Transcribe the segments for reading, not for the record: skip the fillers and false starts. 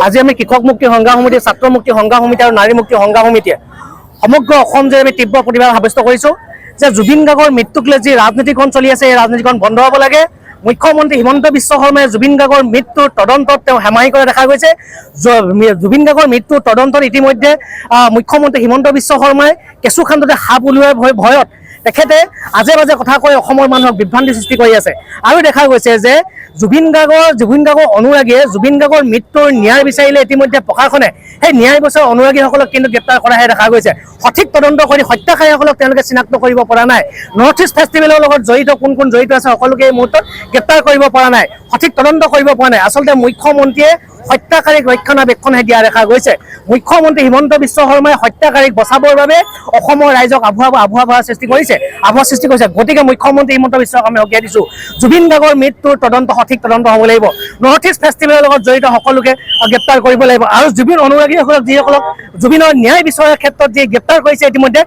আজি আমি কৃষক মুক্তি সংগ্ৰাম সমিতি, ছাত্ৰ মুক্তি সংগ্ৰাম সমিতি আৰু নাৰী মুক্তি সংগ্ৰাম সমিতিয়ে সমগ্ৰ অসম যে আমি তীব্ৰ প্ৰতিবাদ সাব্যস্ত কৰিছোঁ যে জুবিন গাৰ্গৰ মৃত্যুক লৈ যি ৰাজনীতিখন চলি আছে এই ৰাজনীতিখন বন্ধ হ'ব লাগে। মুখ্যমন্ত্ৰী হিমন্ত বিশ্ব শৰ্মাই জুবিন গাৰ্গৰ মৃত্যুৰ তদন্তত তেওঁ হেমাহি কৰা দেখা গৈছে। জুবিন গাৰ্গৰ মৃত্যুৰ তদন্তত ইতিমধ্যে মুখ্যমন্ত্ৰী হিমন্ত বিশ্ব শৰ্মাই কেঁচুখান্দতে সাপ উলিওৱাৰ ভয়ত তেখেতে আজে বাজে কথা কৈ অসমৰ মানুহক বিভ্ৰান্তি সৃষ্টি কৰি আছে। আৰু দেখা গৈছে যে জুবিন গাৰ্গৰ অনুৰাগীয়ে জুবিন গাৰ্গৰ মৃত্যুৰ ন্যায় বিচাৰিলে ইতিমধ্যে প্ৰশাসনে সেই ন্যায় বিচাৰ অনুৰাগীসকলক কিন্তু গ্ৰেপ্তাৰ কৰাহে দেখা গৈছে। সঠিক তদন্ত কৰি হত্যাকাৰীসকলক তেওঁলোকে চিনাক্ত কৰিব পৰা নাই। নৰ্থ ইষ্ট ফেষ্টিভেলৰ লগত জড়িত কোন কোন জড়িত আছে সকলোকে এই মুহূৰ্তত গ্ৰেপ্তাৰ কৰিব পৰা নাই, সঠিক তদন্ত কৰিব পৰা নাই। আচলতে মুখ্যমন্ত্ৰীয়ে হত্যাকাৰীক ৰক্ষণাবেক্ষণহে দিয়া দেখা গৈছে। মুখ্যমন্ত্ৰী হিমন্ত বিশ্ব শৰ্মাই হত্যাকাৰীক বচাবৰ বাবে অসমৰ ৰাইজক আভুৱা সৃষ্টি কৰিছে। গতিকে মুখ্যমন্ত্ৰী হিমন্ত বিশ্ব শৰ্মাই সকীয়াই দিছোঁ, জুবিন গাৰ্গৰ মৃত্যুৰ তদন্ত সঠিক তদন্ত হ'ব লাগিব। নৰ্থ ইষ্ট ফেষ্টিভেলৰ লগত জড়িত সকলোকে গ্ৰেপ্তাৰ কৰিব লাগিব। আৰু জুবিন অনুৰাগীসকলক যিসকলক জুবিনৰ ন্যায় বিচৰাৰ ক্ষেত্ৰত যি গ্ৰেপ্তাৰ কৰিছে ইতিমধ্যে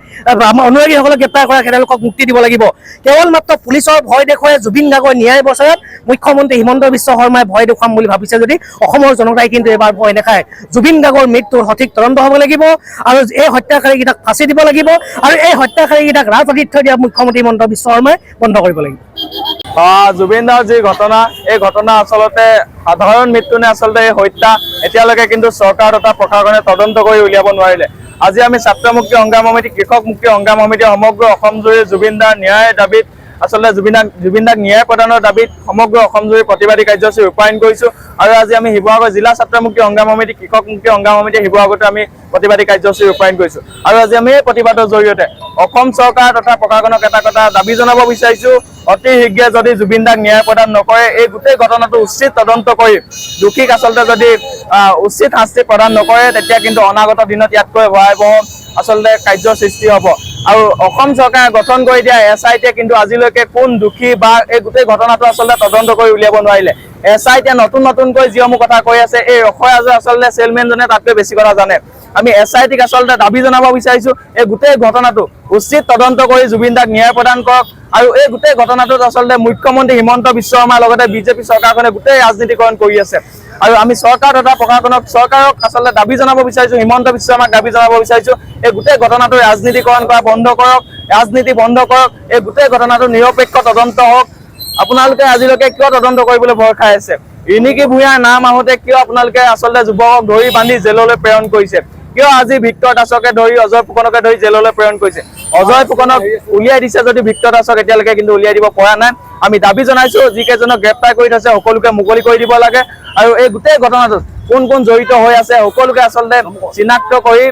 অনুৰাগীসকলক গ্ৰেপ্তাৰ কৰা তেওঁলোকক মুক্তি দিব লাগিব। কেৱল মাত্ৰ পুলিচৰ ভয় দেখুৱাই জুবিন গাৰ্গৰ ন্যায় বছৰত মুখ্যমন্ত্ৰী হিমন্ত বিশ্ব শৰ্মাই ভয় দেখুৱাম বুলি ভাবিছে যদি অসমৰ জনতাই কিন্তু এবাৰ ভয় নাখায়। জুবিন গাৰ্গৰ মৃত্যুৰ সঠিক তদন্ত হ'ব লাগিব আৰু এই হত্যাকাৰীকেইটাক ফাঁচি দিব লাগিব আৰু এই হত্যাকাৰীকেইটাক ৰাজনীতি দিয়া মুখ্যমন্ত্ৰী হিমন্ত বিশ্ব শৰ্মাই বন্ধ কৰিব লাগিব। জুবিন দাৰ যি ঘটনা, এই ঘটনা আচলতে সাধাৰণ মৃত্যু নে আচলতে এই হত্যা এতিয়ালৈকে কিন্তু চৰকাৰ তথা প্ৰশাসনে তদন্ত কৰি উলিয়াব নোৱাৰিলে। আজি আমি ছাত্ৰ মুক্তি সংগ্ৰাম সমিতি, কৃষক মুক্তি সংগ্ৰাম সমিতি সমগ্ৰ অসমজুৰি জুবিন দাৰ ন্যায় দাবীত আচলতে জুবিন দাক ন্যায় প্ৰদানৰ দাবীত সমগ্ৰ অসমজুৰি প্ৰতিবাদী কাৰ্যসূচী ৰূপায়ণ কৰিছোঁ। আৰু আজি আমি শিৱসাগৰ জিলা ছাত্ৰ মুক্তি সংগ্ৰাম সমিতি, কৃষক মুক্তি সংগ্ৰাম সমিতি শিৱসাগৰতো আমি প্ৰতিবাদী কাৰ্যসূচী ৰূপায়ণ কৰিছোঁ। আৰু আজি আমি এই প্ৰতিবাদৰ জৰিয়তে অসম চৰকাৰ তথা প্ৰশাসনক এটা দাবী জনাব বিচাৰিছোঁ, অতি শীঘ্ৰে যদি জুবিন দাক ন্যায় প্ৰদান নকৰে এই গোটেই ঘটনাটো উচিত তদন্ত কৰি দোষীক আচলতে যদি উচিত শাস্তি প্ৰদান নকৰে তেতিয়া কিন্তু অনাগত দিনত ইয়াতকৈ ভয়াৱহ আচলতে কাৰ্যৰ সৃষ্টি হ'ব। আৰু অসম চৰকাৰে গঠন কৰি দিয়া SIT কিন্তু আজিলৈকে কোন দোষী বা এই গোটেই ঘটনাটো আচলতে তদন্ত কৰি উলিয়াব নোৱাৰিলে। SIT নতুনকৈ যিসমূহ কথা কৈ আছে এই ৰসৰাজে আচলতে চেলমেনজনে তাতকৈ বেছি কথা জানে। আমি SITক আচলতে দাবী জনাব বিচাৰিছোঁ, এই গোটেই ঘটনাটো উচিত তদন্ত কৰি জুবিন দাক ন্যায় প্ৰদান কৰক। আৰু এই গোটেই ঘটনাটোত আচলতে মুখ্যমন্ত্ৰী হিমন্ত বিশ্ব শৰ্মাৰ লগতে বিজেপি চৰকাৰখনে গোটেই ৰাজনীতিকৰণ কৰি আছে। আৰু আমি চৰকাৰ তথা চৰকাৰক আচলতে দাবী জনাব বিচাৰিছোঁ, হিমন্ত বিশ্ব শৰ্মাক দাবী জনাব বিচাৰিছোঁ, এই গোটেই ঘটনাটো ৰাজনীতিকৰণ কৰা বন্ধ কৰক, ৰাজনীতি বন্ধ কৰক, এই গোটেই ঘটনাটো নিৰপেক্ষ তদন্ত হওক। আপোনালোকে আজিলৈকে কিয় তদন্ত কৰিবলৈ ভয় খাই আছে? ৰিণিকী ভূঞাৰ নাম আহোঁতে কিয় আপোনালোকে আচলতে যুৱকক ধৰি বান্ধি জেললৈ প্ৰেৰণ কৰিছে? কিয় আজি ভিক্টৰ দাসকে ধৰি অজয় ফুকনকে ধৰি জেললৈ প্ৰেৰণ কৰিছে? অজয় ফুকনক উলিয়াই দিছে যদি ভিক্টৰ দাসক এতিয়ালৈকে কিন্তু উলিয়াই দিব পৰা নাই। আমি দাবী জনাইছোঁ, যিকেইজনক গ্ৰেপ্তাৰ কৰি থৈছে সকলোকে মুকলি কৰি দিব লাগে। আৰু এই গোটেই ঘটনাটোত কোন কোন জড়িত হৈ আছে সকলোকে আচলতে চিনাক্ত কৰি